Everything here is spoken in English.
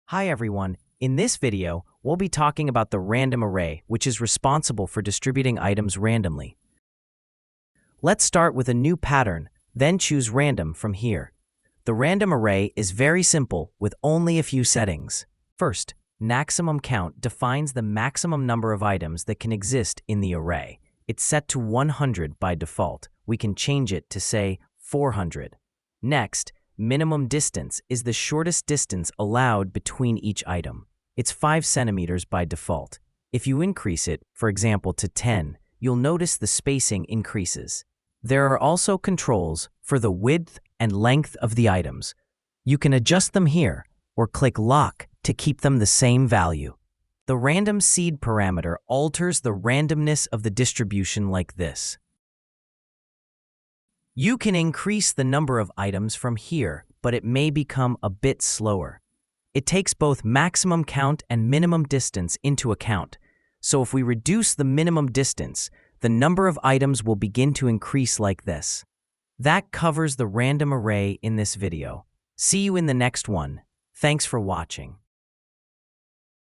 Hi everyone, in this video, we'll be talking about the random array, which is responsible for distributing items randomly. Let's start with a new pattern, then choose random from here. The random array is very simple with only a few settings. First, maximum count defines the maximum number of items that can exist in the array. It's set to 100 by default. We can change it to say 400. Next, minimum distance is the shortest distance allowed between each item. It's 5 centimeters by default. If you increase it, for example, to 10, you'll notice the spacing increases. There are also controls for the width and length of the items. You can adjust them here or click lock to keep them the same value. The random seed parameter alters the randomness of the distribution like this. You can increase the number of items from here, but it may become a bit slower. It takes both maximum count and minimum distance into account. So if we reduce the minimum distance, the number of items will begin to increase like this. That covers the random array in this video. See you in the next one. Thanks for watching.